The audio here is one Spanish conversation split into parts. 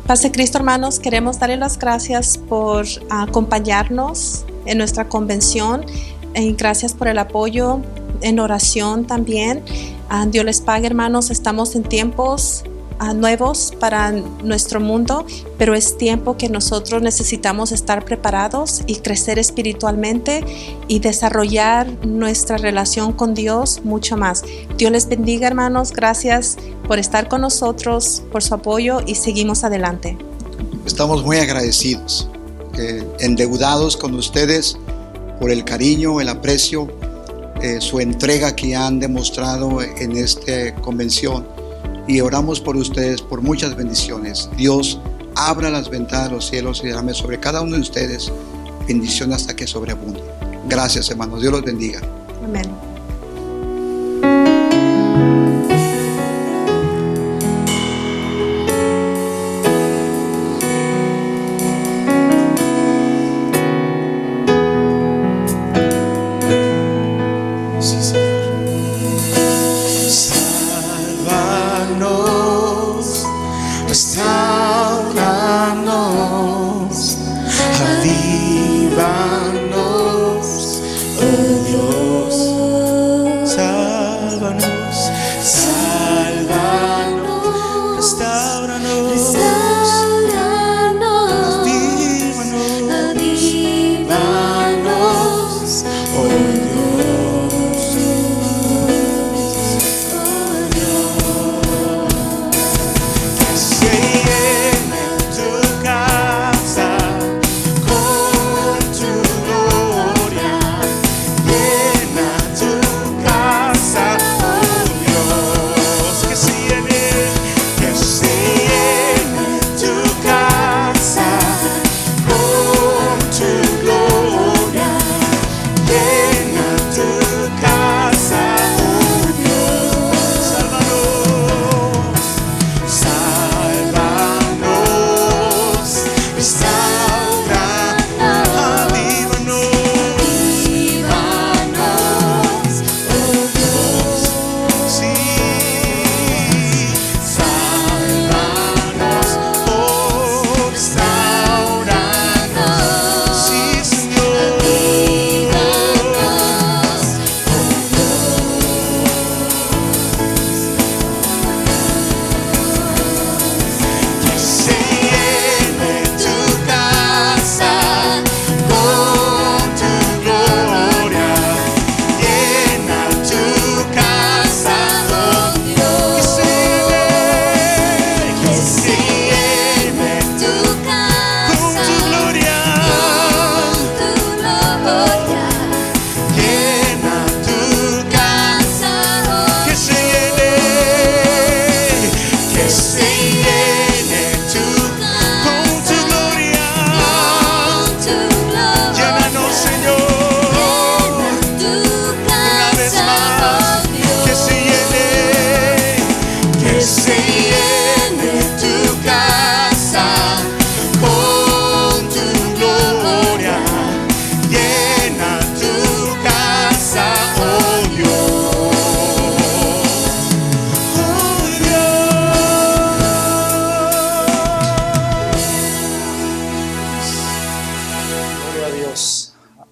Paz de Cristo, hermanos, queremos darle las gracias por acompañarnos en nuestra convención y gracias por el apoyo en oración también. Dios les pague, hermanos. Estamos en tiempos nuevos para nuestro mundo, pero es tiempo que nosotros necesitamos estar preparados y crecer espiritualmente y desarrollar nuestra relación con Dios mucho más. Dios les bendiga, hermanos. Gracias por estar con nosotros, por su apoyo y seguimos adelante. Estamos muy agradecidos, endeudados con ustedes por el cariño, el aprecio, su entrega que han demostrado en esta convención. Y oramos por ustedes, por muchas bendiciones. Dios abra las ventanas de los cielos y derrame sobre cada uno de ustedes bendición hasta que sobreabunde. Gracias, hermanos. Dios los bendiga. Amén. Restauranos, avívanos, oh Dios, sálvanos, sálvanos, restauranos, avívanos, oh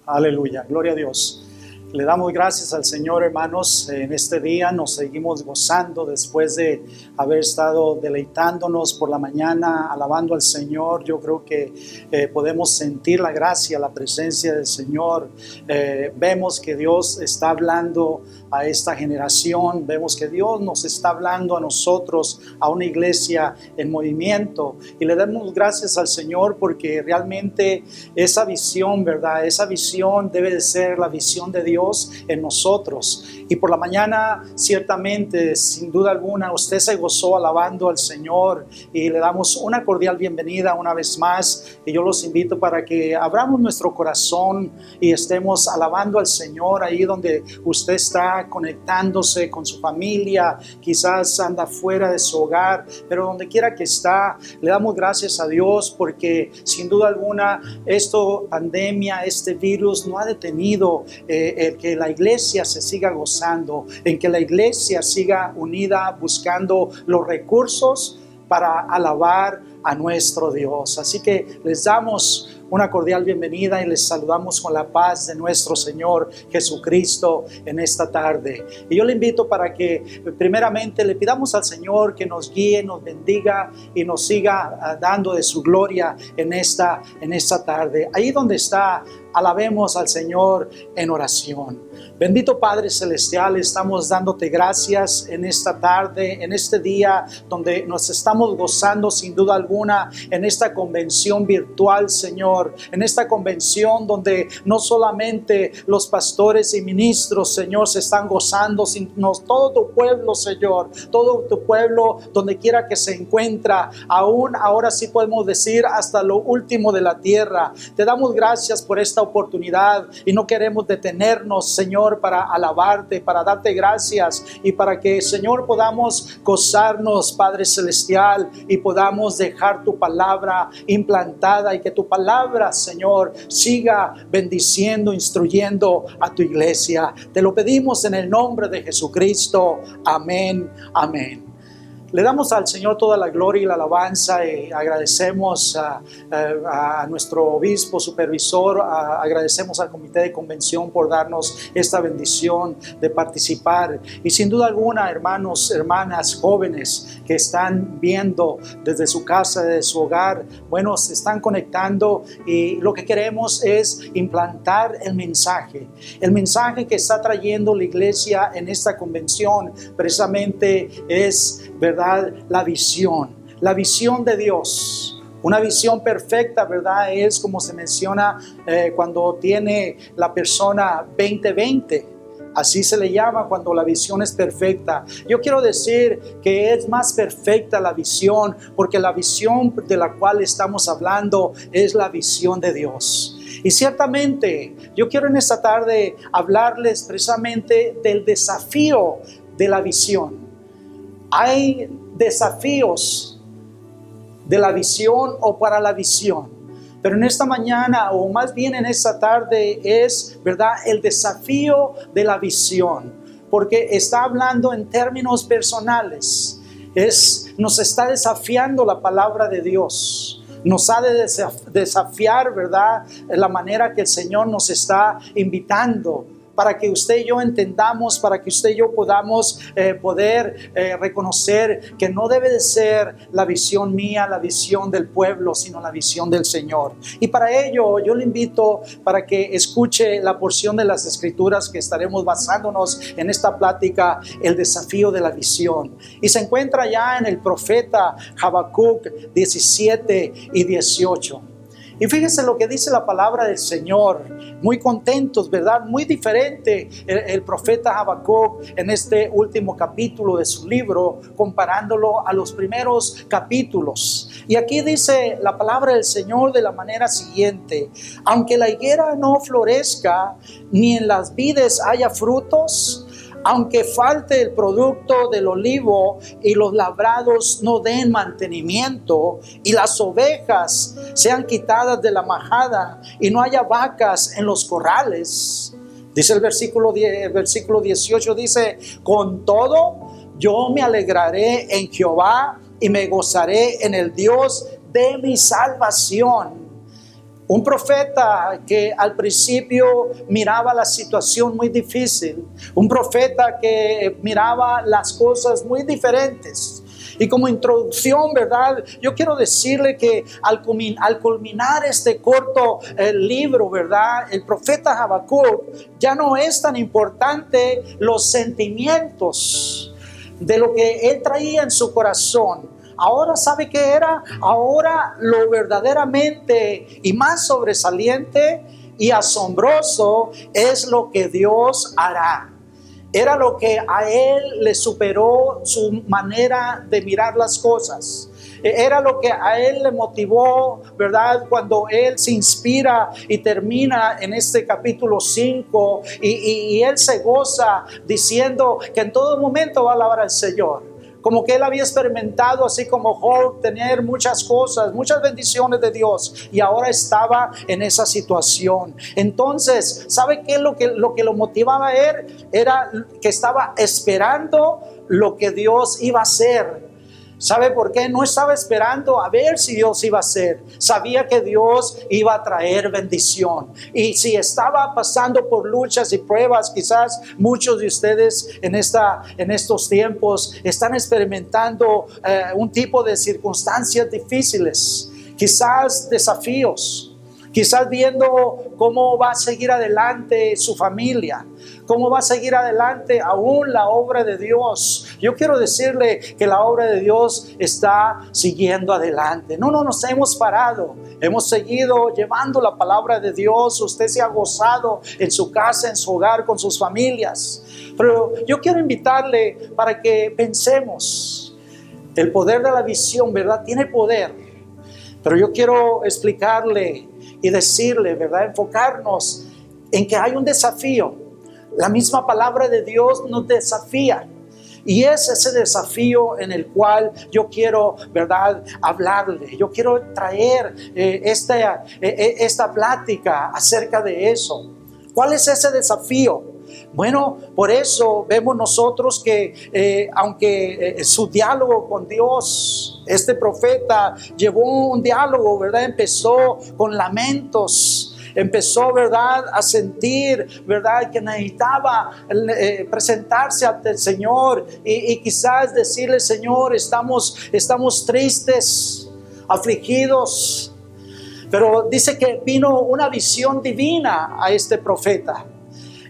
Aleluya, gloria a Dios. Le damos gracias al Señor, hermanos. En este día nos seguimos gozando después de haber estado deleitándonos por la mañana, alabando al Señor. Yo creo que podemos sentir la gracia, la presencia del Señor. Vemos que Dios está hablando a esta generación. Vemos que Dios nos está hablando a nosotros, a una iglesia en movimiento. Y le damos gracias al Señor porque realmente esa visión, ¿verdad? Esa visión debe de ser la visión de Dios en nosotros. Y por la mañana, ciertamente, sin duda alguna, usted se gozó alabando al Señor y le damos una cordial bienvenida una vez más. Y yo los invito para que abramos nuestro corazón y estemos alabando al Señor ahí donde usted está conectándose con su familia, quizás anda fuera de su hogar, pero donde quiera que está, le damos gracias a Dios porque sin duda alguna pandemia, este virus no ha detenido el que la iglesia se siga gozando, en que la iglesia siga unida buscando los recursos para alabar a nuestro Dios. Así que les damos una cordial bienvenida y les saludamos con la paz de nuestro Señor Jesucristo en esta tarde. Y yo le invito para que primeramente le pidamos al Señor que nos guíe, nos bendiga y nos siga dando de su gloria en esta tarde. Ahí donde está, alabemos al Señor en oración. Bendito Padre Celestial, estamos dándote gracias en esta tarde, en este día donde nos estamos gozando sin duda alguna en esta convención virtual, Señor, en esta convención donde no solamente los pastores y ministros, Señor, se están gozando, sino todo tu pueblo, Señor, todo tu pueblo donde quiera que se encuentra, aún ahora sí podemos decir hasta lo último de la tierra. Te damos gracias por esta oportunidad y no queremos detenernos, Señor, para alabarte, para darte gracias y para que, Señor, podamos gozarnos, Padre Celestial, y podamos dejar tu palabra implantada y que tu palabra, Señor, siga bendiciendo, instruyendo a tu iglesia. Te lo pedimos en el nombre de Jesucristo. Amén, amén. Le damos al Señor toda la gloria y la alabanza y agradecemos a nuestro obispo supervisor, agradecemos al comité de convención por darnos esta bendición de participar. Y sin duda alguna, hermanos, hermanas, jóvenes que están viendo desde su casa, desde su hogar, bueno, se están conectando y lo que queremos es implantar el mensaje que está trayendo la iglesia en esta convención. Precisamente es, ¿verdad?, la visión de Dios. Una visión perfecta, ¿verdad? Es como se menciona cuando tiene la persona 20-20. Así se le llama cuando la visión es perfecta. Yo quiero decir que es más perfecta la visión porque la visión de la cual estamos hablando es la visión de Dios. Y ciertamente yo quiero en esta tarde hablarles precisamente del desafío de la visión. Hay desafíos de la visión o para la visión, pero en esta mañana o más bien en esta tarde es, ¿verdad?, el desafío de la visión, porque está hablando en términos personales. Nos está desafiando la palabra de Dios. Nos ha de desafiar, ¿verdad?, la manera que el Señor nos está invitando para que usted y yo entendamos, para que usted y yo podamos poder reconocer que no debe de ser la visión mía, la visión del pueblo, sino la visión del Señor. Y para ello yo le invito para que escuche la porción de las Escrituras que estaremos basándonos en esta plática, el desafío de la visión. Y se encuentra ya en el profeta Habacuc 17 y 18. Y fíjense lo que dice la palabra del Señor, muy contentos, ¿verdad? Muy diferente el profeta Habacuc en este último capítulo de su libro, comparándolo a los primeros capítulos. Y aquí dice la palabra del Señor de la manera siguiente: aunque la higuera no florezca, ni en las vides haya frutos, aunque falte el producto del olivo y los labrados no den mantenimiento y las ovejas sean quitadas de la majada y no haya vacas en los corrales. Dice el versículo 18, dice: con todo yo me alegraré en Jehová y me gozaré en el Dios de mi salvación. Un profeta que al principio miraba la situación muy difícil. Un profeta que miraba las cosas muy diferentes. Y como introducción, ¿verdad?, yo quiero decirle que al culminar este corto libro, ¿verdad?, el profeta Habacuc ya no es tan importante los sentimientos de lo que él traía en su corazón. Ahora, ¿sabe qué era? Ahora lo verdaderamente y más sobresaliente y asombroso es lo que Dios hará. Era lo que a él le superó su manera de mirar las cosas. Era lo que a él le motivó, ¿verdad?, cuando él se inspira y termina en este capítulo 5 y él se goza diciendo que en todo momento va a alabar al Señor. Como que él había experimentado, así como Job, tener muchas cosas, muchas bendiciones de Dios, y ahora estaba en esa situación. Entonces, ¿sabe qué es lo que lo motivaba a él? Era que estaba esperando lo que Dios iba a hacer. ¿Sabe por qué? No estaba esperando a ver si Dios iba a hacer. Sabía que Dios iba a traer bendición. Y si estaba pasando por luchas y pruebas, quizás muchos de ustedes en estos tiempos están experimentando un tipo de circunstancias difíciles, quizás desafíos. Quizás viendo cómo va a seguir adelante su familia, cómo va a seguir adelante aún la obra de Dios. Yo quiero decirle que la obra de Dios está siguiendo adelante. No nos hemos parado. Hemos seguido llevando la palabra de Dios. Usted se ha gozado en su casa, en su hogar, con sus familias. Pero yo quiero invitarle para que pensemos. El poder de la visión, ¿verdad? Tiene poder. Pero yo quiero explicarle y decirle, ¿verdad? Enfocarnos en que hay un desafío. La misma palabra de Dios nos desafía. Y es ese desafío en el cual yo quiero, ¿verdad?, hablarle. Yo quiero traer esta plática acerca de eso. ¿Cuál es ese desafío? Bueno, por eso vemos nosotros que aunque su diálogo con Dios, este profeta llevó un diálogo, ¿verdad? Empezó con lamentos, empezó, ¿verdad?, a sentir, ¿verdad?, que necesitaba presentarse ante el Señor y quizás decirle: Señor, estamos tristes, afligidos. Pero dice que vino una visión divina a este profeta.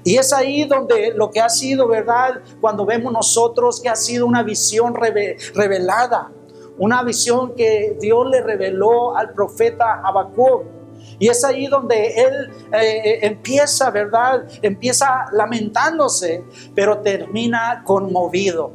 Y es ahí donde lo que ha sido, ¿verdad?, cuando vemos nosotros que ha sido una visión revelada, una visión que Dios le reveló al profeta Habacuc. Y es ahí donde él empieza, ¿verdad?, empieza lamentándose, pero termina conmovido.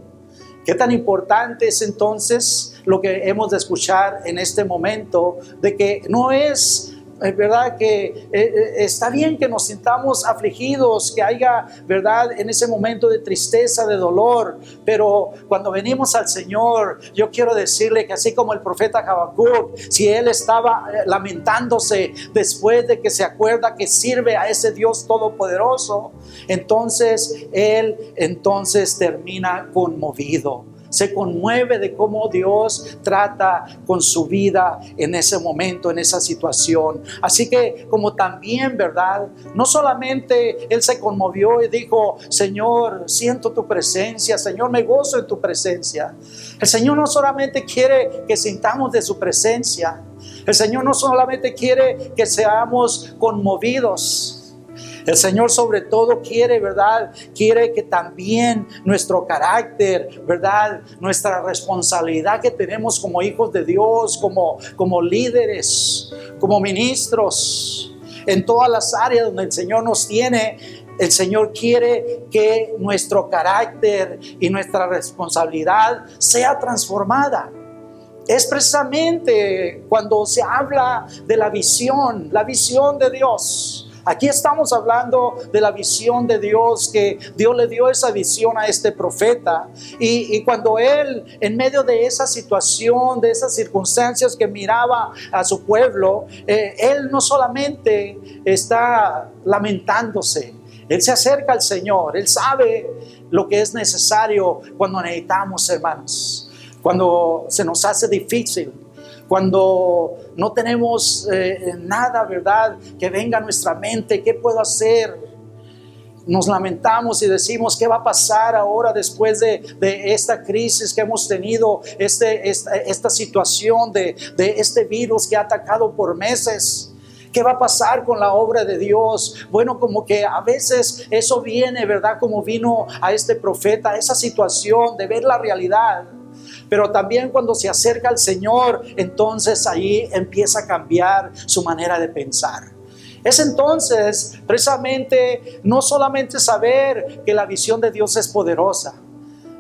¿Qué tan importante es entonces lo que hemos de escuchar en este momento? De que no es... Es verdad que está bien que nos sintamos afligidos, que haya, ¿verdad?, en ese momento de tristeza, de dolor, pero cuando venimos al Señor, yo quiero decirle que así como el profeta Habacuc, si él estaba lamentándose después de que se acuerda que sirve a ese Dios todopoderoso, entonces él termina conmovido. Se conmueve de cómo Dios trata con su vida en ese momento, en esa situación. Así que como también, ¿verdad?, no solamente él se conmovió y dijo: Señor, siento tu presencia, Señor, me gozo en tu presencia. El Señor no solamente quiere que sintamos de su presencia. El Señor no solamente quiere que seamos conmovidos. El Señor sobre todo quiere, ¿verdad?, quiere que también nuestro carácter, ¿verdad?, nuestra responsabilidad que tenemos como hijos de Dios, como líderes, como ministros, en todas las áreas donde el Señor nos tiene. El Señor quiere que nuestro carácter y nuestra responsabilidad sea transformada. Es precisamente cuando se habla de la visión de Dios. Aquí estamos hablando de la visión de Dios, que Dios le dio esa visión a este profeta. Y cuando él, en medio de esa situación, de esas circunstancias que miraba a su pueblo, él no solamente está lamentándose, él se acerca al Señor. Él sabe lo que es necesario cuando necesitamos, hermanos, cuando se nos hace difícil, cuando no tenemos nada, ¿verdad?, que venga a nuestra mente. ¿Qué puedo hacer? Nos lamentamos y decimos: ¿qué va a pasar ahora después de esta crisis que hemos tenido, esta situación de este virus que ha atacado por meses? ¿Qué va a pasar con la obra de Dios? Bueno, como que a veces eso viene, ¿verdad?, como vino a este profeta, esa situación de ver la realidad. Pero también cuando se acerca al Señor, entonces ahí empieza a cambiar su manera de pensar. Es entonces precisamente no solamente saber que la visión de Dios es poderosa,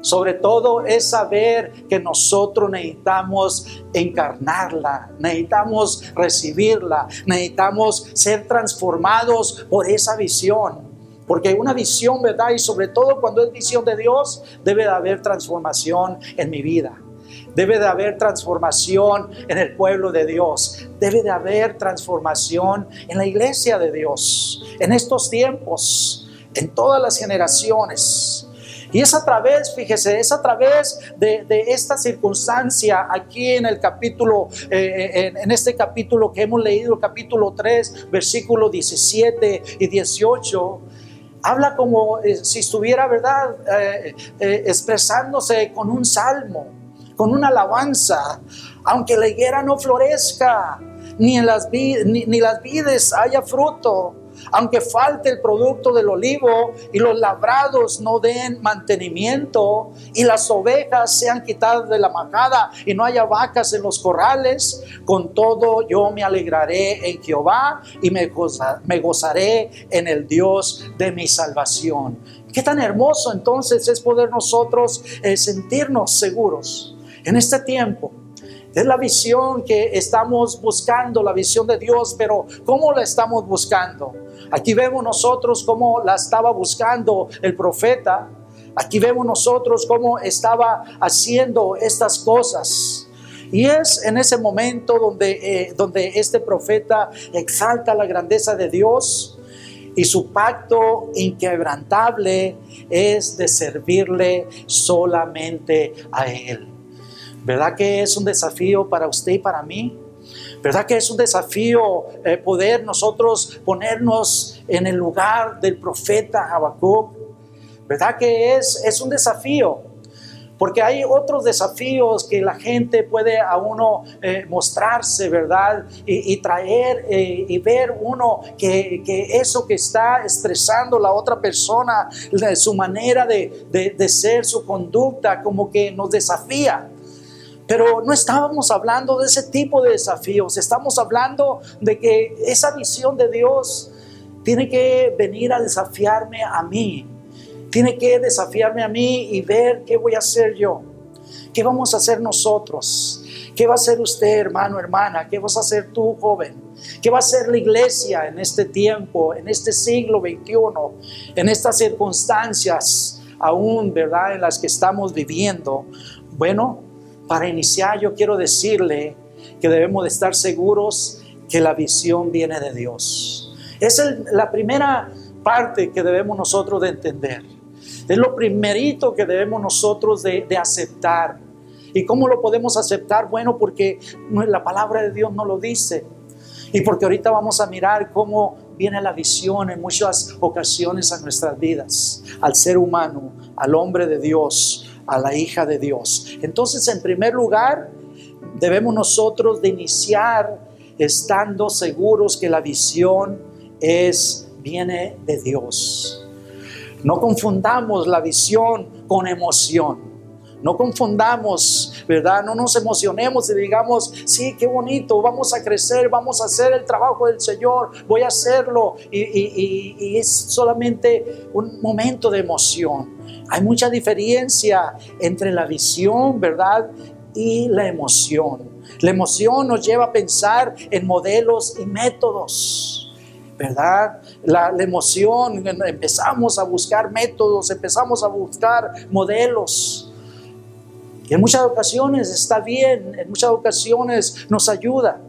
sobre todo es saber que nosotros necesitamos encarnarla, necesitamos recibirla, necesitamos ser transformados por esa visión. Porque una visión, ¿verdad?, y sobre todo cuando es visión de Dios, debe de haber transformación en mi vida. Debe de haber transformación en el pueblo de Dios. Debe de haber transformación en la iglesia de Dios. En estos tiempos, en todas las generaciones. Y es a través, fíjese, es a través de esta circunstancia aquí en el capítulo, en este capítulo que hemos leído, el capítulo 3, versículos 17 y 18, habla como si estuviera, ¿verdad?, expresándose con un salmo, con una alabanza. Aunque la higuera no florezca, ni las vides haya fruto, aunque falte el producto del olivo y los labrados no den mantenimiento y las ovejas sean quitadas de la majada y no haya vacas en los corrales, con todo yo me alegraré en Jehová y me gozaré en el Dios de mi salvación. Qué tan hermoso entonces es poder nosotros sentirnos seguros en este tiempo. Es la visión que estamos buscando, la visión de Dios, pero ¿cómo la estamos buscando? Aquí vemos nosotros cómo la estaba buscando el profeta. Aquí vemos nosotros cómo estaba haciendo estas cosas. Y es en ese momento donde este profeta exalta la grandeza de Dios y su pacto inquebrantable es de servirle solamente a Él. ¿Verdad que es un desafío para usted y para mí? ¿Verdad que es un desafío poder nosotros ponernos en el lugar del profeta Habacuc? ¿Verdad que es un desafío? Porque hay otros desafíos que la gente puede a uno mostrarse, ¿verdad? Y traer y ver uno que eso que está expresando la otra persona, su manera de ser, su conducta, como que nos desafía. Pero no estábamos hablando de ese tipo de desafíos. Estamos hablando de que esa visión de Dios tiene que venir a desafiarme a mí. Tiene que desafiarme a mí y ver qué voy a hacer yo. ¿Qué vamos a hacer nosotros? ¿Qué va a hacer usted, hermano, hermana? ¿Qué vas a hacer tú, joven? ¿Qué va a hacer la iglesia en este tiempo, en este siglo XXI, en estas circunstancias aún, ¿verdad?, en las que estamos viviendo? Bueno, para iniciar, yo quiero decirle que debemos de estar seguros que la visión viene de Dios. Es la primera parte que debemos nosotros de entender. Es lo primerito que debemos nosotros de aceptar. ¿Y cómo lo podemos aceptar? Bueno, porque la palabra de Dios no lo dice. Y porque ahorita vamos a mirar cómo viene la visión en muchas ocasiones a nuestras vidas, al ser humano, al hombre de Dios, a la hija de Dios. Entonces, en primer lugar, debemos nosotros de iniciar estando seguros que la visión viene de Dios. No confundamos la visión con emoción. No confundamos, ¿verdad? No nos emocionemos y digamos, sí, qué bonito, vamos a crecer, vamos a hacer el trabajo del Señor, voy a hacerlo. Y es solamente un momento de emoción. Hay mucha diferencia entre la visión, ¿verdad?, y la emoción. La emoción nos lleva a pensar en modelos y métodos, ¿verdad? La emoción, empezamos a buscar métodos, empezamos a buscar modelos. Y en muchas ocasiones está bien, en muchas ocasiones nos ayuda.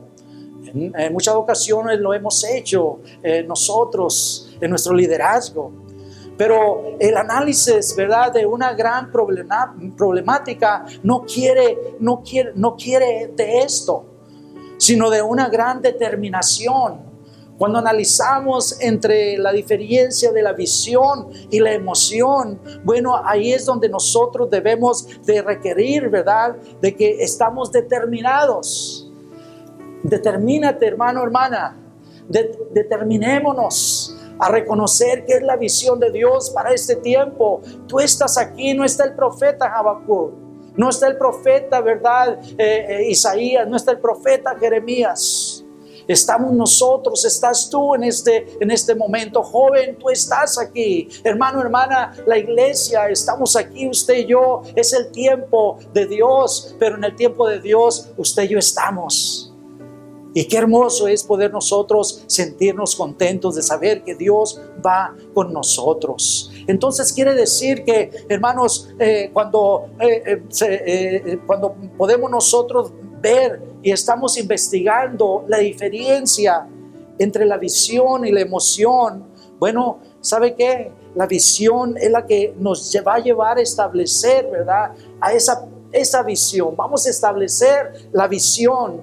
En muchas ocasiones lo hemos hecho nosotros en nuestro liderazgo. Pero el análisis, ¿verdad?, de una gran problemática no quiere de esto, sino de una gran determinación. Cuando analizamos entre la diferencia de la visión y la emoción, bueno, ahí es donde nosotros debemos de requerir, ¿verdad?, de que estamos determinados. Determínate, hermano, hermana. Determinémonos a reconocer que es la visión de Dios para este tiempo. Tú estás aquí, no está el profeta Habacuc, no está el profeta, ¿verdad?, Isaías, no está el profeta Jeremías. Estamos nosotros, estás tú en este momento, joven, tú estás aquí, hermano, hermana, la iglesia, estamos aquí, usted y yo. Es el tiempo de Dios, pero en el tiempo de Dios, usted y yo estamos. Y qué hermoso es poder nosotros sentirnos contentos de saber que Dios va con nosotros. Entonces quiere decir que, hermanos, cuando podemos nosotros ver y estamos investigando la diferencia entre la visión y la emoción, bueno, ¿sabe qué? La visión es la que nos va a llevar a establecer, ¿verdad? A esa visión. Vamos a establecer la visión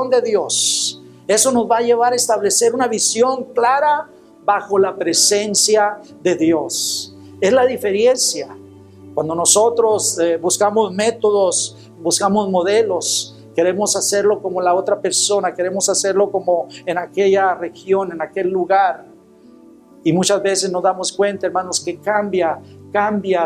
de Dios. Eso nos va a llevar a establecer una visión clara bajo la presencia de Dios. Es la diferencia. Cuando nosotros buscamos métodos, buscamos modelos, queremos hacerlo como la otra persona, queremos hacerlo como en aquella región, en aquel lugar. Y muchas veces nos damos cuenta, hermanos, que cambia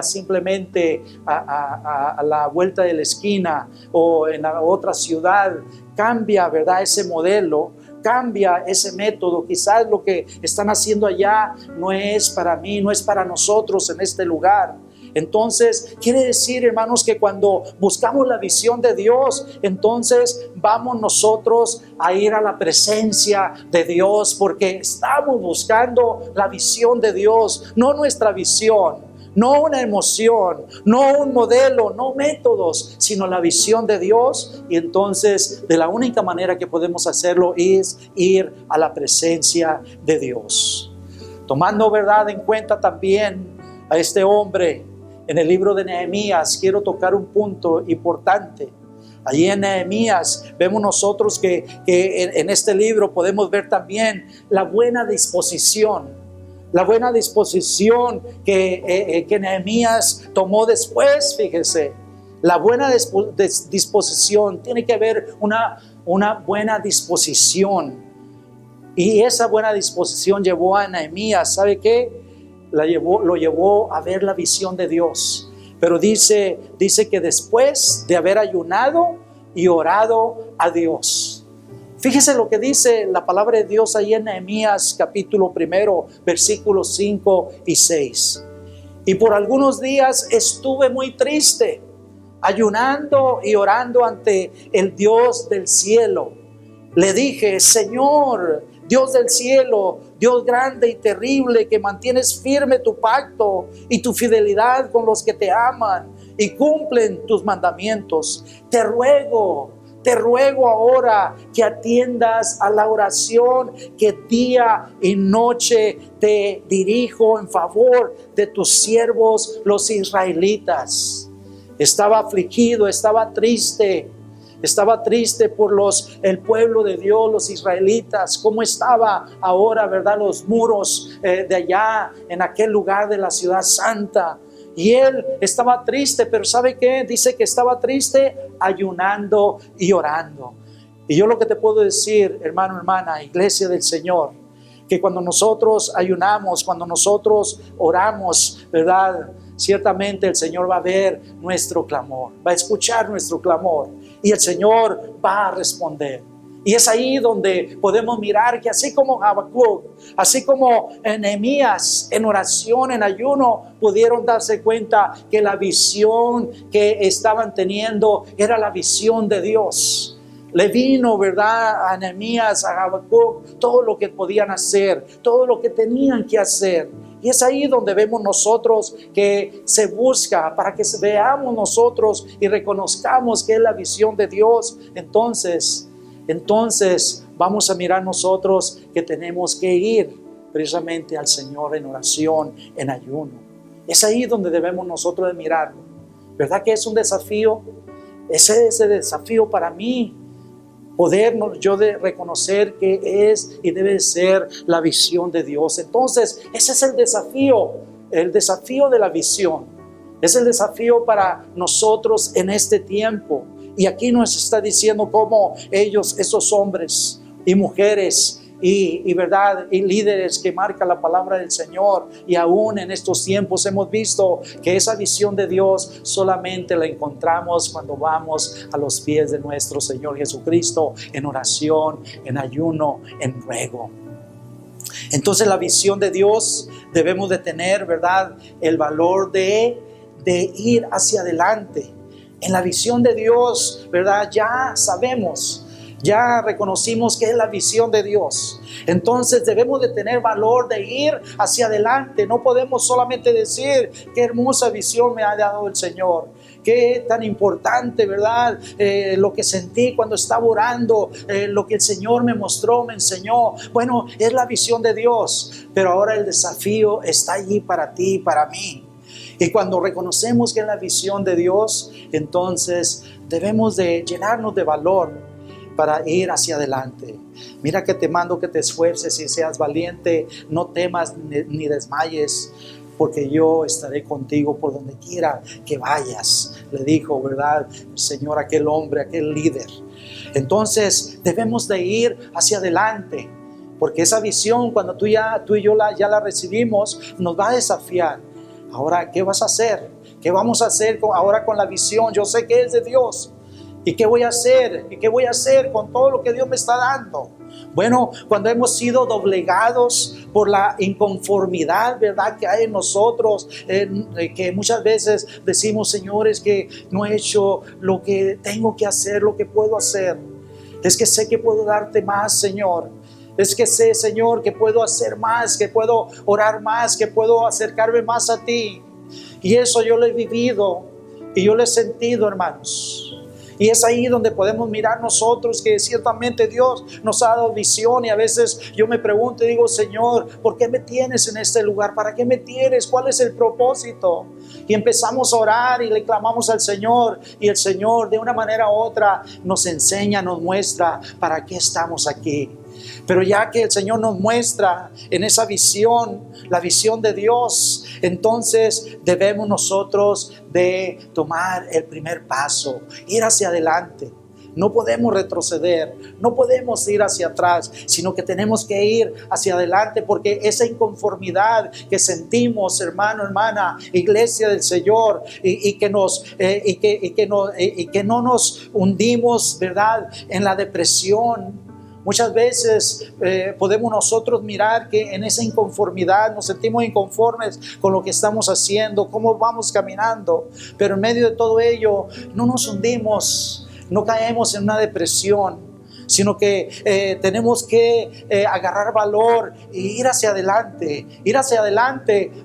simplemente a la vuelta de la esquina o en la otra ciudad. Cambia, ¿verdad? Ese modelo, cambia ese método. Quizás lo que están haciendo allá no es para mí, no es para nosotros en este lugar. Entonces, quiere decir, hermanos, que cuando buscamos la visión de Dios, entonces vamos nosotros a ir a la presencia de Dios, porque estamos buscando la visión de Dios, no nuestra visión, no una emoción, no un modelo, no métodos, sino la visión de Dios. Y entonces, de la única manera que podemos hacerlo es ir a la presencia de Dios. Tomando, ¿verdad?, en cuenta también a este hombre, en el libro de Nehemías, quiero tocar un punto importante. Allí en Nehemías vemos nosotros que en este libro podemos ver también la buena disposición. La buena disposición que Nehemías tomó después, fíjese. La buena disposición, tiene que haber una buena disposición. Y esa buena disposición llevó a Nehemías, ¿sabe qué? Lo llevó a ver la visión de Dios. Pero dice que después de haber ayunado y orado a Dios. Fíjese lo que dice la palabra de Dios ahí en Nehemías capítulo 1, versículos 5 y 6. Y por algunos días estuve muy triste, ayunando y orando ante el Dios del cielo. Le dije: Señor, Dios del cielo, Dios grande y terrible, que mantienes firme tu pacto y tu fidelidad con los que te aman y cumplen tus mandamientos, te ruego ahora que atiendas a la oración que día y noche te dirijo en favor de tus siervos los israelitas. Estaba afligido, estaba triste por el pueblo de Dios, los israelitas. Cómo estaba ahora, ¿verdad?, los muros de allá en aquel lugar de la ciudad santa. Y él estaba triste, pero ¿sabe qué? Dice que estaba triste ayunando y orando. Y yo lo que te puedo decir, hermano, hermana, iglesia del Señor, que cuando nosotros ayunamos, cuando nosotros oramos, ¿verdad?, ciertamente el Señor va a ver nuestro clamor, va a escuchar nuestro clamor y el Señor va a responder. Y es ahí donde podemos mirar que así como Habacuc, así como Nehemías, en oración, en ayuno, pudieron darse cuenta que la visión que estaban teniendo era la visión de Dios. Le vino, ¿verdad?, a Nehemías, a Habacuc, todo lo que podían hacer, todo lo que tenían que hacer. Y es ahí donde vemos nosotros que se busca para que veamos nosotros y reconozcamos que es la visión de Dios. Entonces vamos a mirar nosotros que tenemos que ir precisamente al Señor en oración, en ayuno. Es ahí donde debemos nosotros de mirarlo. ¿Verdad que es un desafío? Ese desafío para mí, podernos yo de reconocer que es y debe ser la visión de Dios. Entonces, ese es el desafío de la visión. Es el desafío para nosotros en este tiempo. Y aquí nos está diciendo cómo ellos, esos hombres y mujeres y verdad, y líderes que marca la palabra del Señor, y aún en estos tiempos hemos visto que esa visión de Dios solamente la encontramos cuando vamos a los pies de nuestro Señor Jesucristo en oración, en ayuno, en ruego. Entonces la visión de Dios debemos de tener, ¿verdad?, el valor de ir hacia adelante. En la visión de Dios, ¿verdad?, ya sabemos Ya reconocimos que es la visión de Dios. Entonces debemos de tener valor de ir hacia adelante. No podemos solamente decir qué hermosa visión me ha dado el Señor. Qué tan importante, ¿verdad? Lo que sentí cuando estaba orando, lo que el Señor me mostró, me enseñó. Bueno, es la visión de Dios. Pero ahora el desafío está allí para ti y para mí. Y cuando reconocemos que es la visión de Dios, entonces debemos de llenarnos de valor para ir hacia adelante. Mira que te mando que te esfuerces y seas valiente, no temas ni desmayes, porque yo estaré contigo por donde quiera que vayas, le dijo, ¿verdad? El Señor a aquel hombre, a aquel líder. Entonces debemos de ir hacia adelante, porque esa visión, cuando tú y yo ya la recibimos, nos va a desafiar. Ahora, ¿qué vas a hacer? ¿Qué vamos a hacer ahora con la visión? Yo sé que es de Dios. ¿Y qué voy a hacer? ¿Y qué voy a hacer con todo lo que Dios me está dando? Bueno, cuando hemos sido doblegados por la inconformidad, ¿verdad?, que hay en nosotros, que muchas veces decimos, señores, que no he hecho lo que tengo que hacer, lo que puedo hacer. Es que sé que puedo darte más, Señor. Es que sé, Señor, que puedo hacer más, que puedo orar más, que puedo acercarme más a ti. Y eso yo lo he vivido y yo lo he sentido, hermanos. Y es ahí donde podemos mirar nosotros que ciertamente Dios nos ha dado visión, y a veces yo me pregunto y digo, Señor, ¿por qué me tienes en este lugar? ¿Para qué me tienes? ¿Cuál es el propósito? Y empezamos a orar y le clamamos al Señor, y el Señor de una manera u otra nos enseña, nos muestra para qué estamos aquí. Pero ya que el Señor nos muestra en esa visión, la visión de Dios, entonces debemos nosotros de tomar el primer paso, ir hacia adelante. No podemos retroceder, no podemos ir hacia atrás, sino que tenemos que ir hacia adelante, porque esa inconformidad que sentimos, hermano, hermana, iglesia del Señor, y que no nos hundimos, ¿verdad?, en la depresión. Muchas veces podemos nosotros mirar que en esa inconformidad nos sentimos inconformes con lo que estamos haciendo, cómo vamos caminando, pero en medio de todo ello no nos hundimos, no caemos en una depresión, sino que tenemos que agarrar valor y ir hacia adelante,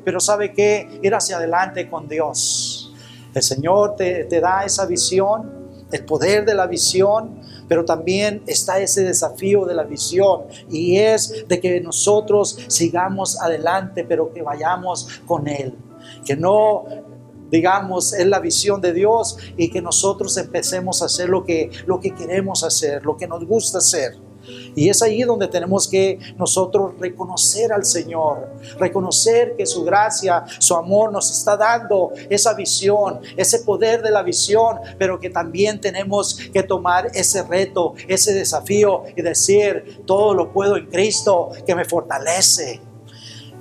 pero ¿sabe qué? Ir hacia adelante con Dios. El Señor te da esa visión, el poder de la visión, pero también está ese desafío de la visión, y es de que nosotros sigamos adelante, pero que vayamos con Él, que no digamos es la visión de Dios y que nosotros empecemos a hacer lo que queremos hacer, lo que nos gusta hacer. Y es ahí donde tenemos que nosotros reconocer al Señor, reconocer que su gracia, su amor nos está dando esa visión, ese poder de la visión, pero que también tenemos que tomar ese reto, ese desafío y decir, todo lo puedo en Cristo que me fortalece.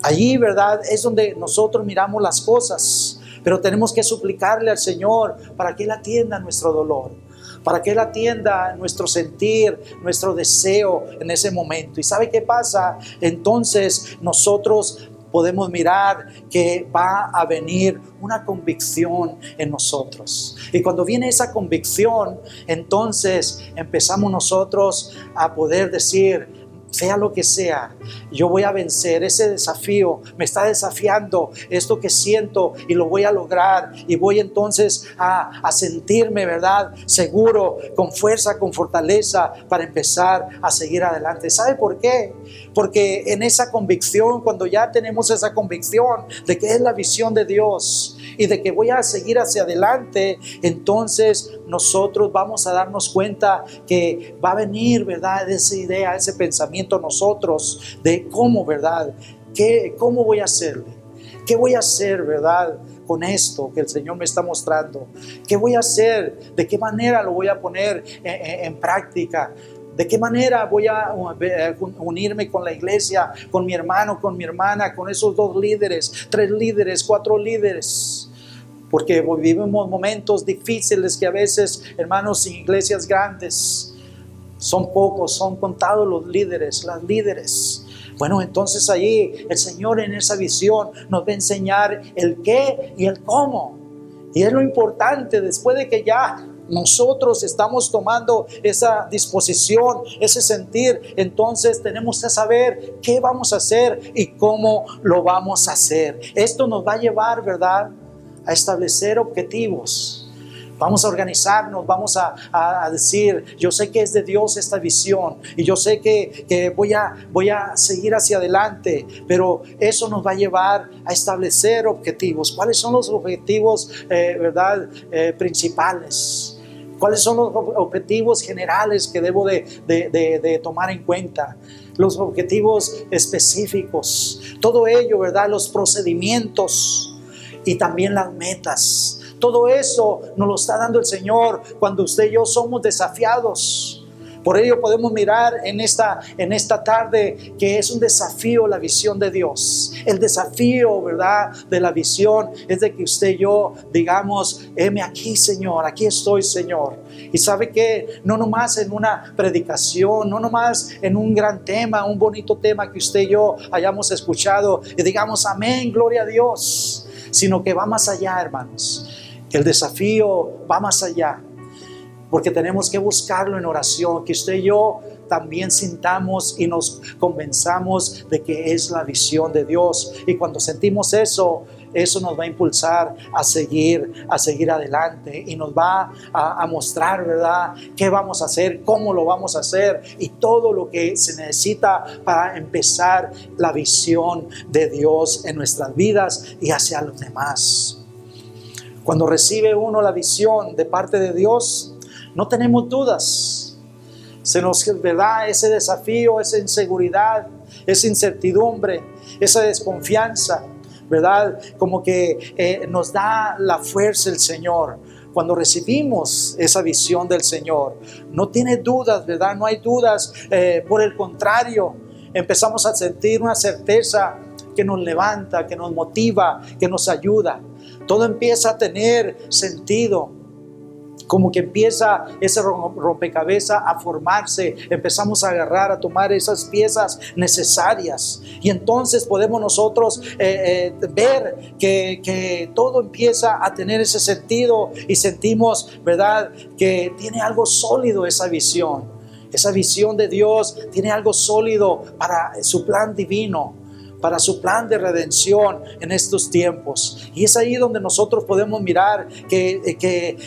Allí, ¿verdad?, es donde nosotros miramos las cosas, pero tenemos que suplicarle al Señor para que Él atienda nuestro dolor, para que Él atienda nuestro sentir, nuestro deseo en ese momento. ¿Y sabe qué pasa? Entonces nosotros podemos mirar que va a venir una convicción en nosotros. Y cuando viene esa convicción, entonces empezamos nosotros a poder decir, sea lo que sea, yo voy a vencer ese desafío, me está desafiando esto que siento y lo voy a lograr, y voy entonces a sentirme, ¿verdad?, seguro, con fuerza, con fortaleza para empezar a seguir adelante. ¿Sabe por qué? Porque en esa convicción, cuando ya tenemos esa convicción de que es la visión de Dios y de que voy a seguir hacia adelante, entonces nosotros vamos a darnos cuenta que va a venir, ¿verdad?, esa idea, ese pensamiento a nosotros de cómo, ¿verdad?, cómo voy a hacerle, qué voy a hacer, ¿verdad?, con esto que el Señor me está mostrando, qué voy a hacer, de qué manera lo voy a poner en práctica. ¿De qué manera voy a unirme con la iglesia, con mi hermano, con mi hermana, con esos 2 líderes, 3 líderes, 4 líderes? Porque vivimos momentos difíciles que a veces, hermanos, en iglesias grandes son pocos, son contados los líderes, las líderes. Bueno, entonces ahí el Señor en esa visión nos va a enseñar el qué y el cómo. Y es lo importante, después de que ya nosotros estamos tomando esa disposición, ese sentir, entonces tenemos que saber qué vamos a hacer y cómo lo vamos a hacer. Esto nos va a llevar, ¿verdad?, a establecer objetivos. Vamos a organizarnos, vamos a decir, yo sé que es de Dios esta visión y yo sé que voy a seguir hacia adelante, pero eso nos va a llevar a establecer objetivos. ¿Cuáles son los objetivos, principales? ¿Cuáles son los objetivos generales que debo de tomar en cuenta? Los objetivos específicos, todo ello, ¿verdad? Los procedimientos y también las metas. Todo eso nos lo está dando el Señor cuando usted y yo somos desafiados. Por ello podemos mirar en esta tarde que es un desafío la visión de Dios. El desafío, ¿verdad?, de la visión es de que usted y yo digamos, heme aquí, Señor, aquí estoy, Señor. Y sabe que no nomás en una predicación, no nomás en un gran tema, un bonito tema que usted y yo hayamos escuchado y digamos, amén, gloria a Dios, sino que va más allá, hermanos. El desafío va más allá, porque tenemos que buscarlo en oración, que usted y yo también sintamos y nos convenzamos de que es la visión de Dios. Y cuando sentimos eso nos va a impulsar a seguir adelante y nos va a mostrar, ¿verdad?, qué vamos a hacer, cómo lo vamos a hacer y todo lo que se necesita para empezar la visión de Dios en nuestras vidas y hacia los demás. Cuando recibe uno la visión de parte de Dios, no tenemos dudas. Se nos da ese desafío, esa inseguridad, esa incertidumbre, esa desconfianza, ¿verdad? Como que nos da la fuerza el Señor. Cuando recibimos esa visión del Señor, no tiene dudas, ¿verdad? No hay dudas. Por el contrario, empezamos a sentir una certeza que nos levanta, que nos motiva, que nos ayuda. Todo empieza a tener sentido, como que empieza ese rompecabezas a formarse, empezamos a agarrar, a tomar esas piezas necesarias y entonces podemos nosotros ver que todo empieza a tener ese sentido y sentimos, ¿verdad?, que tiene algo sólido esa visión de Dios, tiene algo sólido para su plan divino, para su plan de redención en estos tiempos. Y es ahí donde nosotros podemos mirar que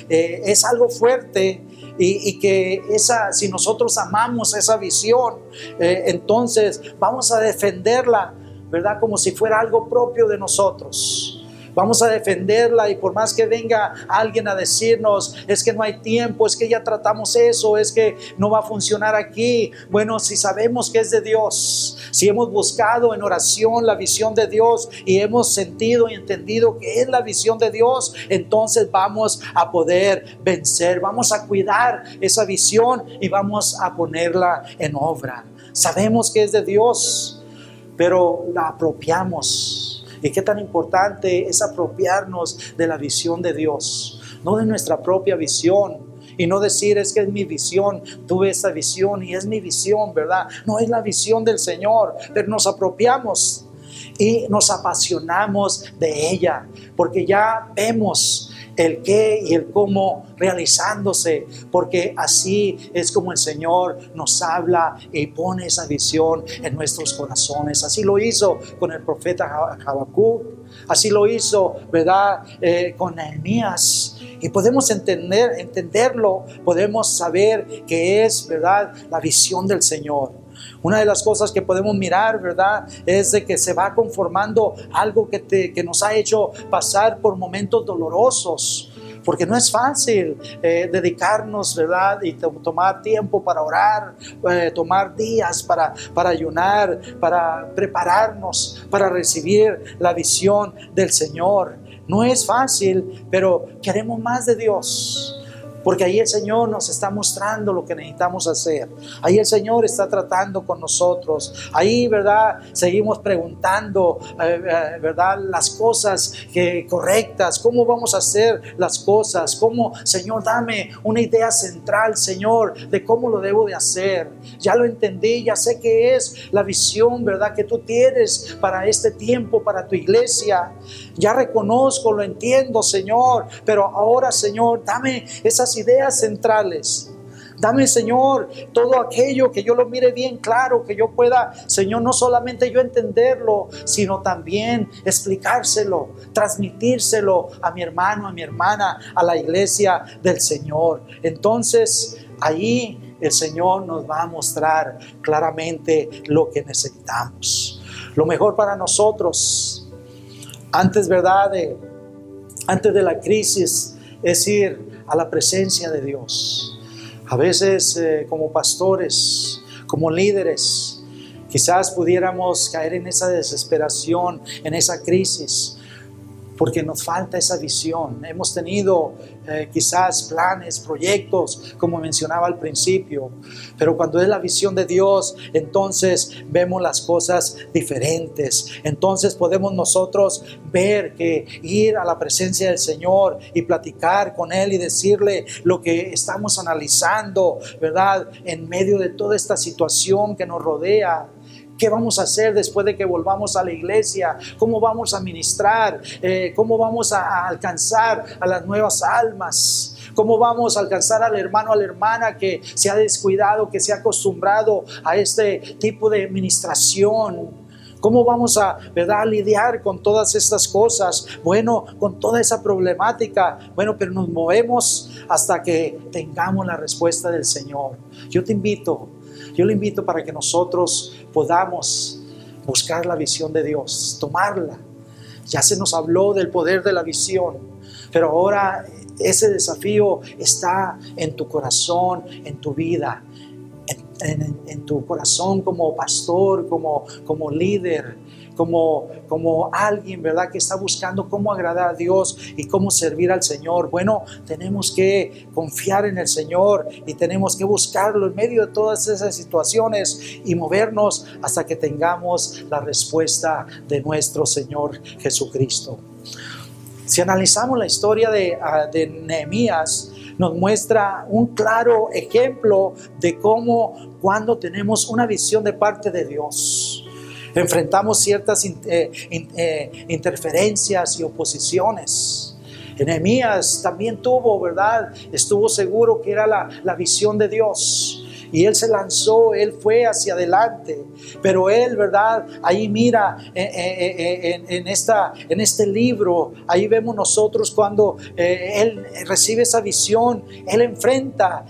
es algo fuerte y que si nosotros amamos esa visión, entonces vamos a defenderla, ¿verdad?, como si fuera algo propio de nosotros. Vamos a defenderla y por más que venga alguien a decirnos, es que no hay tiempo, es que ya tratamos eso, es que no va a funcionar aquí. Bueno, si sabemos que es de Dios, si hemos buscado en oración la visión de Dios y hemos sentido y entendido que es la visión de Dios, entonces vamos a poder vencer, vamos a cuidar esa visión y vamos a ponerla en obra. Sabemos que es de Dios, pero la apropiamos. Y qué tan importante es apropiarnos de la visión de Dios, no de nuestra propia visión. Y no decir, es que es mi visión, tuve esa visión y es mi visión, ¿verdad? No, es la visión del Señor, pero nos apropiamos y nos apasionamos de ella, porque ya vemos el qué y el cómo realizándose, porque así es como el Señor nos habla y pone esa visión en nuestros corazones. Así lo hizo con el profeta Habacuc, así lo hizo, ¿verdad?, con Nehemías. Y podemos entenderlo, podemos saber que es, ¿verdad?, la visión del Señor. Una de las cosas que podemos mirar, ¿verdad?, es de que se va conformando algo que nos ha hecho pasar por momentos dolorosos, porque no es fácil dedicarnos, ¿verdad?, y tomar tiempo para orar, tomar días para ayunar, para prepararnos, para recibir la visión del Señor. No es fácil, pero queremos más de Dios. Porque ahí el Señor nos está mostrando lo que necesitamos hacer. Ahí el Señor está tratando con nosotros. Ahí, ¿verdad?, seguimos preguntando, ¿verdad?, las cosas correctas. ¿Cómo vamos a hacer las cosas? ¿Cómo, Señor, dame una idea central, Señor, de cómo lo debo de hacer? Ya lo entendí, ya sé que es la visión, ¿verdad?, que tú tienes para este tiempo, para tu iglesia. Ya reconozco, lo entiendo, Señor. Pero ahora, Señor, dame esa las ideas centrales. Dame, Señor, todo aquello que yo lo mire bien claro, que yo pueda, Señor, no solamente yo entenderlo, sino también explicárselo, transmitírselo a mi hermano, a mi hermana, a la iglesia del Señor. Entonces, ahí el Señor nos va a mostrar claramente lo que necesitamos. Lo mejor para nosotros, antes, ¿verdad?, antes de la crisis, es ir a la presencia de Dios. A veces como pastores, como líderes, quizás pudiéramos caer en esa desesperación, en esa crisis, porque nos falta esa visión. Hemos tenido quizás planes, proyectos, como mencionaba al principio, pero cuando es la visión de Dios, entonces vemos las cosas diferentes. Entonces podemos nosotros ver que ir a la presencia del Señor y platicar con Él y decirle lo que estamos analizando, ¿verdad?, en medio de toda esta situación que nos rodea. ¿Qué vamos a hacer después de que volvamos a la iglesia? ¿Cómo vamos a ministrar? ¿Cómo vamos a alcanzar a las nuevas almas? ¿Cómo vamos a alcanzar al hermano, a la hermana que se ha descuidado, que se ha acostumbrado a este tipo de ministración? ¿Cómo vamos a, ¿verdad?, lidiar con todas estas cosas? Bueno, con toda esa problemática. Bueno, pero nos movemos hasta que tengamos la respuesta del Señor. Yo le invito para que nosotros podamos buscar la visión de Dios, tomarla. Ya se nos habló del poder de la visión, pero ahora ese desafío está en tu corazón, en tu vida, en tu corazón como pastor, como líder, como alguien, ¿verdad?, que está buscando cómo agradar a Dios y cómo servir al Señor. Bueno, tenemos que confiar en el Señor y tenemos que buscarlo en medio de todas esas situaciones y movernos hasta que tengamos la respuesta de nuestro Señor Jesucristo. Si analizamos la historia de Nehemías, nos muestra un claro ejemplo de cómo, cuando tenemos una visión de parte de Dios, enfrentamos ciertas interferencias y oposiciones. Nehemías también tuvo, ¿verdad?, estuvo seguro que era la visión de Dios. Y él se lanzó, él fue hacia adelante. Pero él, ¿verdad?, ahí mira, en este libro, ahí vemos nosotros cuando él recibe esa visión, él enfrenta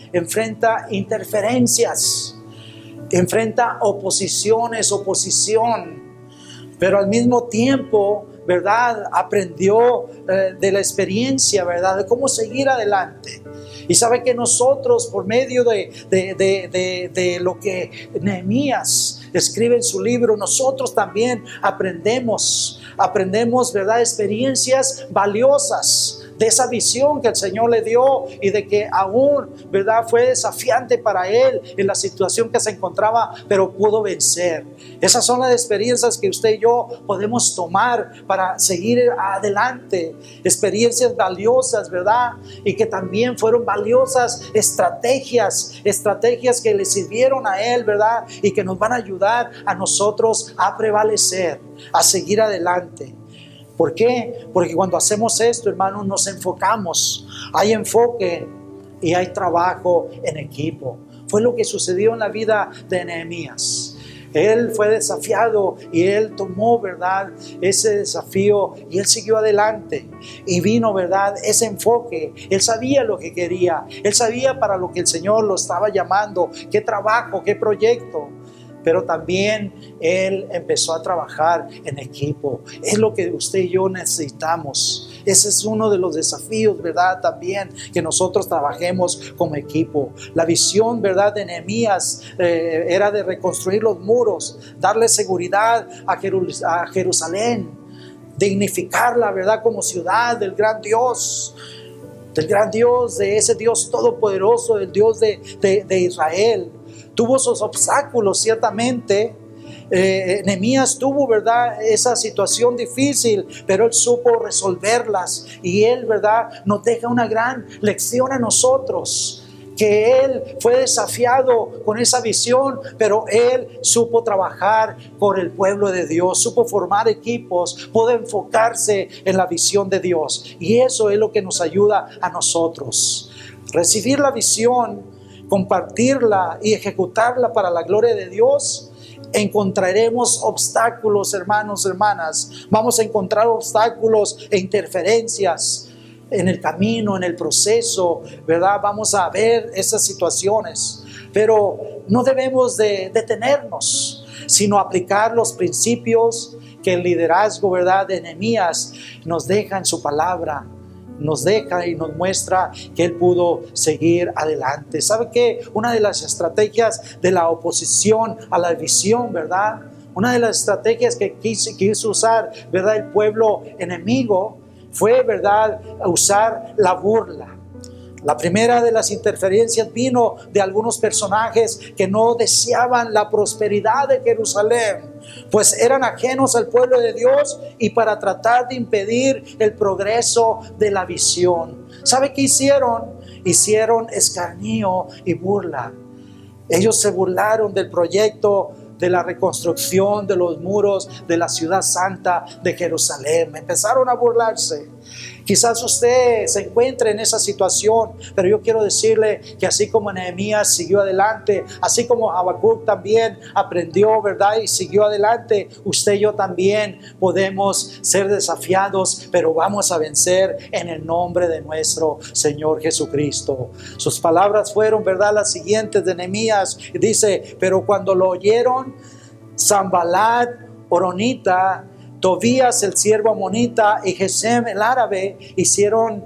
interferencias, enfrenta oposición, pero al mismo tiempo, ¿verdad?, aprendió de la experiencia, ¿verdad?, de cómo seguir adelante. Y sabe que nosotros, por medio de lo que Nehemías escribe en su libro, nosotros también aprendemos, ¿verdad?, experiencias valiosas de esa visión que el Señor le dio y de que aún, ¿verdad?, fue desafiante para él en la situación que se encontraba, pero pudo vencer. Esas son las experiencias que usted y yo podemos tomar para seguir adelante. Experiencias valiosas, ¿verdad? Y que también fueron valiosas estrategias que le sirvieron a él, ¿verdad? Y que nos van a ayudar a nosotros a prevalecer, a seguir adelante. ¿Por qué? Porque cuando hacemos esto, hermanos, nos enfocamos. Hay enfoque y hay trabajo en equipo. Fue lo que sucedió en la vida de Nehemías. Él fue desafiado y él tomó, ¿verdad?, ese desafío y él siguió adelante. Y vino, ¿verdad?, ese enfoque. Él sabía lo que quería. Él sabía para lo que el Señor lo estaba llamando. Qué trabajo, qué proyecto. Pero también él empezó a trabajar en equipo. Es lo que usted y yo necesitamos. Ese es uno de los desafíos, ¿verdad?, también, que nosotros trabajemos como equipo. La visión, ¿verdad?, de Nehemías era de reconstruir los muros, darle seguridad a Jerusalén, dignificarla, ¿verdad?, como ciudad del gran Dios, de ese Dios todopoderoso, del Dios de Israel. Tuvo sus obstáculos, ciertamente. Nehemías tuvo, ¿verdad?, esa situación difícil, pero él supo resolverlas. Y él, ¿verdad?, nos deja una gran lección a nosotros, que él fue desafiado con esa visión, pero él supo trabajar con el pueblo de Dios, supo formar equipos, pudo enfocarse en la visión de Dios. Y eso es lo que nos ayuda a nosotros. recibir la visión, compartirla y ejecutarla para la gloria de Dios, encontraremos obstáculos, hermanos, hermanas. Vamos a encontrar obstáculos e interferencias en el camino, en el proceso, ¿verdad? Vamos a ver esas situaciones, pero no debemos de detenernos, sino aplicar los principios que el liderazgo, ¿verdad?, de Nehemías nos deja en su palabra. Nos deja y nos muestra que él pudo seguir adelante. ¿Sabe qué? Una de las estrategias de la oposición a la visión, ¿verdad? Una de las estrategias que quiso usar, ¿verdad?, el pueblo enemigo fue, ¿verdad?, usar la burla. La primera de las interferencias vino de algunos personajes que no deseaban la prosperidad de Jerusalén, pues eran ajenos al pueblo de Dios y para tratar de impedir el progreso de la visión. ¿Sabe qué hicieron? Hicieron escarnio y burla. Ellos se burlaron del proyecto de la reconstrucción de los muros de la ciudad santa de Jerusalén. Empezaron a burlarse. Quizás usted se encuentre en esa situación, pero yo quiero decirle que así como Nehemías siguió adelante, así como Habacuc también aprendió, ¿verdad?, y siguió adelante, usted y yo también podemos ser desafiados, pero vamos a vencer en el nombre de nuestro Señor Jesucristo. Sus palabras fueron, ¿verdad?, las siguientes de Nehemías. Dice: pero cuando lo oyeron, Sanballat horonita, Tobías el siervo amonita y Gesem el árabe hicieron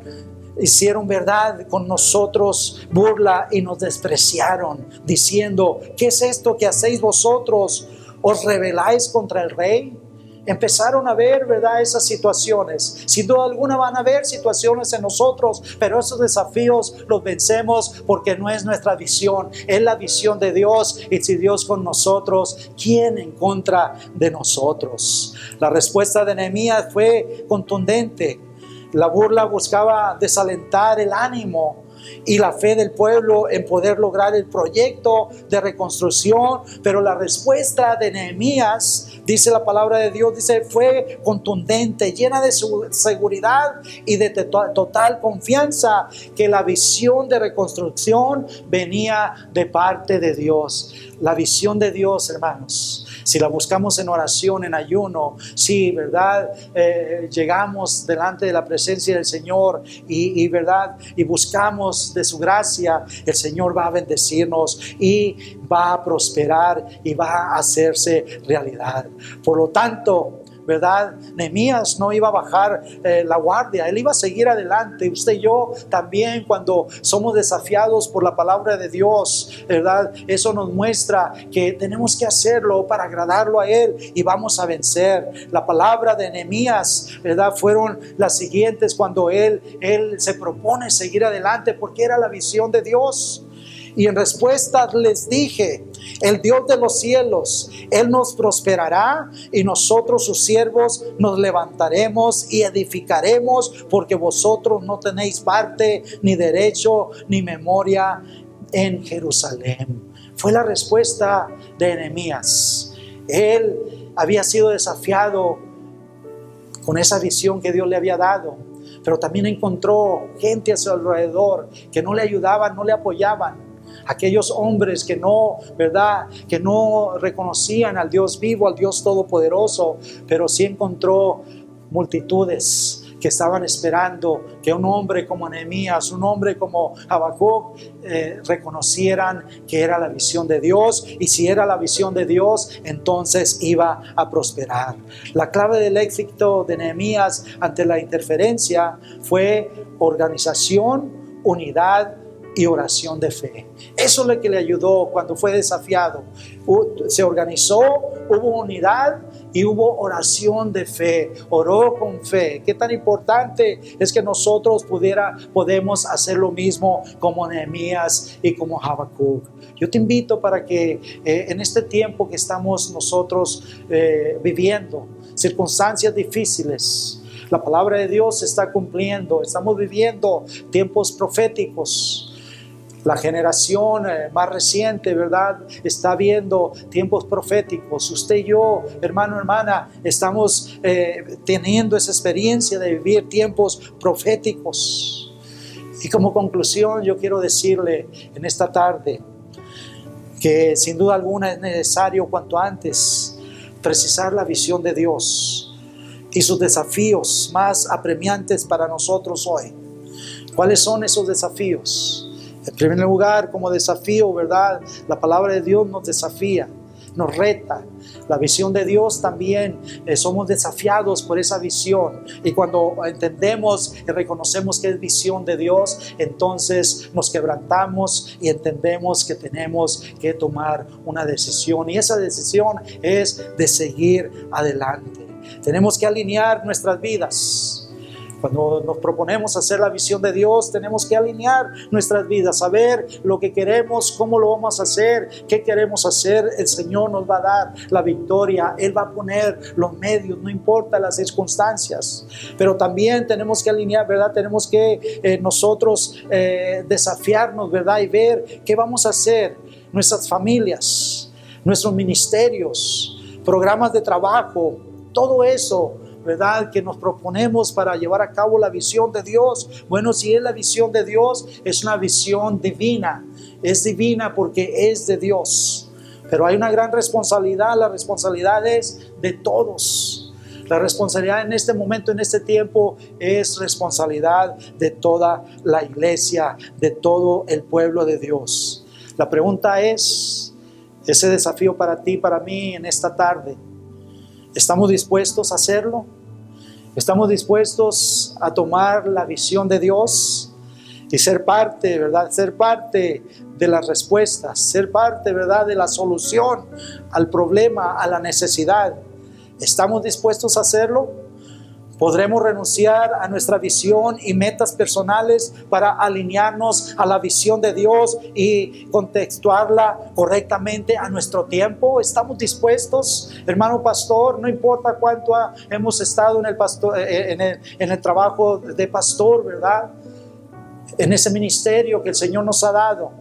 verdad con nosotros burla y nos despreciaron, diciendo: ¿qué es esto que hacéis vosotros? ¿Os rebeláis contra el rey? Empezaron a ver, ¿verdad?, esas situaciones. Sin duda alguna van a haber situaciones en nosotros, pero esos desafíos los vencemos porque no es nuestra visión, es la visión de Dios. Y si Dios con nosotros, ¿quién en contra de nosotros? La respuesta de Nehemías fue contundente. La burla buscaba desalentar el ánimo y la fe del pueblo en poder lograr el proyecto de reconstrucción, pero la respuesta de Nehemías, dice la palabra de Dios, dice, fue contundente, llena de su seguridad y de total confianza que la visión de reconstrucción venía de parte de Dios. La visión de Dios, hermanos, si la buscamos en oración, en ayuno, si, ¿verdad?, llegamos delante de la presencia del Señor y ¿verdad?, y buscamos de su gracia, el Señor va a bendecirnos y va a prosperar y va a hacerse realidad. Por lo tanto, ¿verdad?, Nehemías no iba a bajar la guardia, él iba a seguir adelante. Usted y yo también, cuando somos desafiados por la palabra de Dios, ¿verdad?, eso nos muestra que tenemos que hacerlo para agradarlo a él y vamos a vencer. La palabra de Nehemías, ¿verdad?, fueron las siguientes cuando él se propone seguir adelante porque era la visión de Dios. Y en respuesta les dije: el Dios de los cielos, Él nos prosperará y nosotros sus siervos nos levantaremos y edificaremos, porque vosotros no tenéis parte, ni derecho, ni memoria en Jerusalén. Fue la respuesta de Nehemías. Él había sido desafiado con esa visión que Dios le había dado, pero también encontró gente a su alrededor que no le ayudaban, no le apoyaban. Aquellos hombres que no, ¿verdad?, que no reconocían al Dios vivo, al Dios todopoderoso, pero sí encontró multitudes que estaban esperando que un hombre como Nehemías, un hombre como Habacuc reconocieran que era la visión de Dios, y si era la visión de Dios, entonces iba a prosperar. La clave del éxito de Nehemías ante la interferencia fue organización, unidad y oración de fe. Eso es lo que le ayudó cuando fue desafiado. Se organizó, hubo unidad y hubo oración de fe. Oró con fe. Qué tan importante es que nosotros podemos hacer lo mismo como Nehemías y como Habacuc. Yo te invito para que en este tiempo que estamos nosotros viviendo, circunstancias difíciles, la palabra de Dios se está cumpliendo. Estamos viviendo tiempos proféticos. La generación más reciente, ¿verdad?, está viendo tiempos proféticos. Usted y yo, hermano, hermana, estamos teniendo esa experiencia de vivir tiempos proféticos. Y como conclusión, yo quiero decirle en esta tarde que sin duda alguna es necesario cuanto antes precisar la visión de Dios y sus desafíos más apremiantes para nosotros hoy. ¿Cuáles son esos desafíos? En primer lugar, como desafío, ¿verdad? La palabra de Dios nos desafía, nos reta. La visión de Dios también, somos desafiados por esa visión. Y cuando entendemos y reconocemos que es visión de Dios, entonces nos quebrantamos y entendemos que tenemos que tomar una decisión. Y esa decisión es de seguir adelante. Tenemos que alinear nuestras vidas. Cuando nos proponemos hacer la visión de Dios, tenemos que alinear nuestras vidas, saber lo que queremos, cómo lo vamos a hacer, qué queremos hacer. El Señor nos va a dar la victoria, Él va a poner los medios, no importa las circunstancias. Pero también tenemos que alinear, ¿verdad? Tenemos que nosotros desafiarnos, ¿verdad? Y ver qué vamos a hacer, nuestras familias, nuestros ministerios, programas de trabajo, todo eso, ¿verdad? Que nos proponemos para llevar a cabo la visión de Dios. Bueno, si es la visión de Dios, es una visión divina. Es divina porque es de Dios. Pero hay una gran responsabilidad. La responsabilidad es de todos. La responsabilidad en este momento, en este tiempo, es responsabilidad de toda la iglesia, de todo el pueblo de Dios. La pregunta es, ese desafío para ti, para mí en esta tarde, ¿estamos dispuestos a hacerlo? ¿Estamos dispuestos a tomar la visión de Dios y ser parte, ¿verdad? Ser parte de las respuestas, ser parte, ¿verdad? De la solución al problema, a la necesidad. ¿Estamos dispuestos a hacerlo? ¿Podremos renunciar a nuestra visión y metas personales para alinearnos a la visión de Dios y contextuarla correctamente a nuestro tiempo? ¿Estamos dispuestos, hermano pastor? No importa cuánto hemos estado en el trabajo de pastor, ¿verdad? En ese ministerio que el Señor nos ha dado.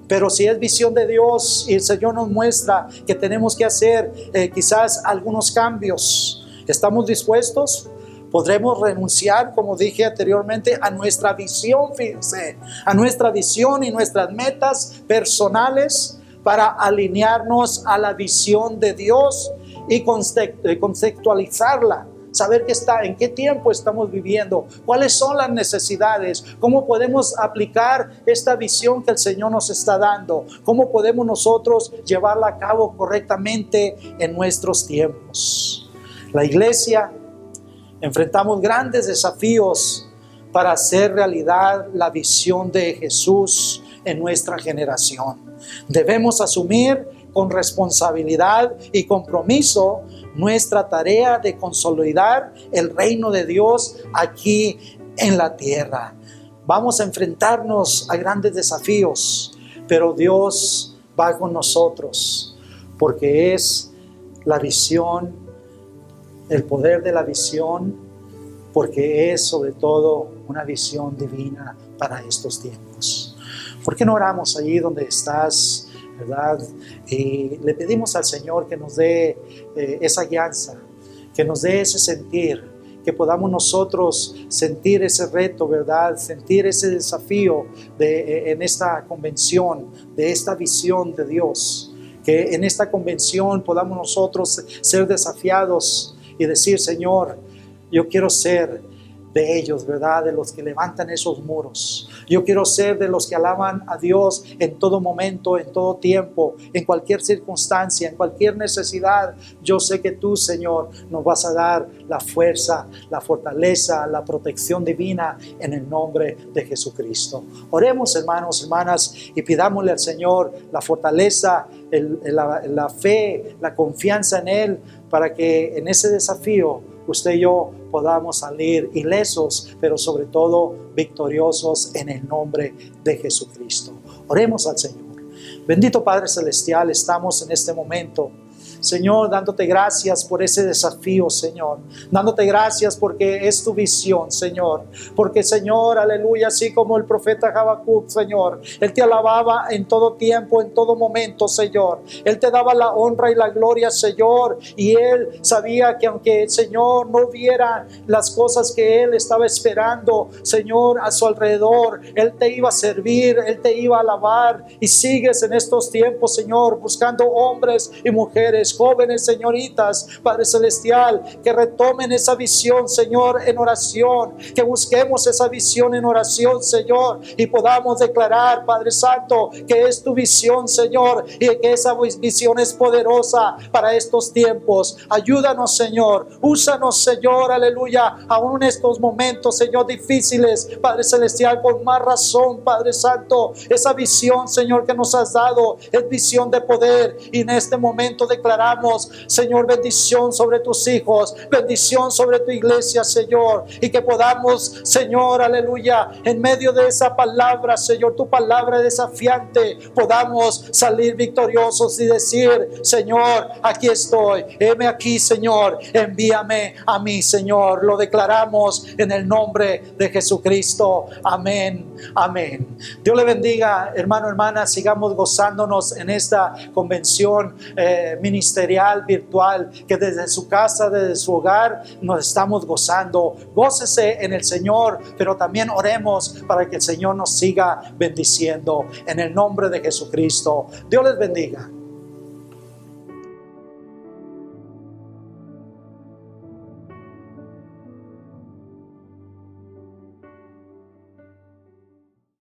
Pero si es visión de Dios y el Señor nos muestra que tenemos que hacer quizás algunos cambios, ¿estamos dispuestos? Podremos renunciar, como dije anteriormente, a nuestra visión, fíjense, a nuestra visión y nuestras metas personales para alinearnos a la visión de Dios y contextualizarla. Saber en qué tiempo estamos viviendo, cuáles son las necesidades, cómo podemos aplicar esta visión que el Señor nos está dando, cómo podemos nosotros llevarla a cabo correctamente en nuestros tiempos. La iglesia enfrentamos grandes desafíos para hacer realidad la visión de Jesús en nuestra generación. Debemos asumir con responsabilidad y compromiso nuestra tarea de consolidar el reino de Dios aquí en la tierra. Vamos a enfrentarnos a grandes desafíos, pero Dios va con nosotros porque es la visión, el poder de la visión, porque es sobre todo una visión divina para estos tiempos. ¿Por qué no oramos allí donde estás, verdad? Y le pedimos al Señor que nos dé esa guianza, que nos dé ese sentir, que podamos nosotros sentir ese reto, verdad, sentir ese desafío en esta convención, de esta visión de Dios, que en esta convención podamos nosotros ser desafiados y decir, Señor, yo quiero ser de ellos, ¿verdad? De los que levantan esos muros. Yo quiero ser de los que alaban a Dios en todo momento, en todo tiempo, en cualquier circunstancia, en cualquier necesidad. Yo sé que tú, Señor, nos vas a dar la fuerza, la fortaleza, la protección divina en el nombre de Jesucristo. Oremos, hermanos, hermanas, y pidámosle al Señor la fortaleza, la fe, la confianza en Él, para que en ese desafío usted y yo podamos salir ilesos, pero sobre todo victoriosos en el nombre de Jesucristo. Oremos al Señor. Bendito Padre Celestial, estamos en este momento Señor, dándote gracias por ese desafío, Señor. Dándote gracias porque es tu visión, Señor. Porque, Señor, aleluya, así como el profeta Habacuc, Señor, él te alababa en todo tiempo, en todo momento, Señor. Él te daba la honra y la gloria, Señor. Y él sabía que aunque, Señor, no viera las cosas que él estaba esperando, Señor, a su alrededor, él te iba a servir, él te iba a alabar. Y sigues en estos tiempos, Señor, buscando hombres y mujeres, jóvenes, señoritas, Padre Celestial, que retomen esa visión, Señor, en oración, que busquemos esa visión en oración, Señor, y podamos declarar, Padre Santo, que es tu visión, Señor, y que esa visión es poderosa para estos tiempos. Ayúdanos, Señor, úsanos, Señor, aleluya, aún en estos momentos, Señor, difíciles, Padre Celestial, con más razón, Padre Santo, esa visión, Señor, que nos has dado es visión de poder, y en este momento declaramos, Señor, bendición sobre tus hijos, bendición sobre tu iglesia, Señor, y que podamos, Señor, aleluya, en medio de esa palabra, Señor, tu palabra desafiante, podamos salir victoriosos y decir, Señor, aquí estoy, heme aquí, Señor, envíame a mí, Señor. Lo declaramos en el nombre de Jesucristo. Amén, amén. Dios le bendiga, hermano, hermana. Sigamos gozándonos en esta convención ministerial virtual, que desde su casa, desde su hogar, nos estamos gozando. Gócese en el Señor, pero también oremos para que el Señor nos siga bendiciendo en el nombre de Jesucristo. Dios les bendiga.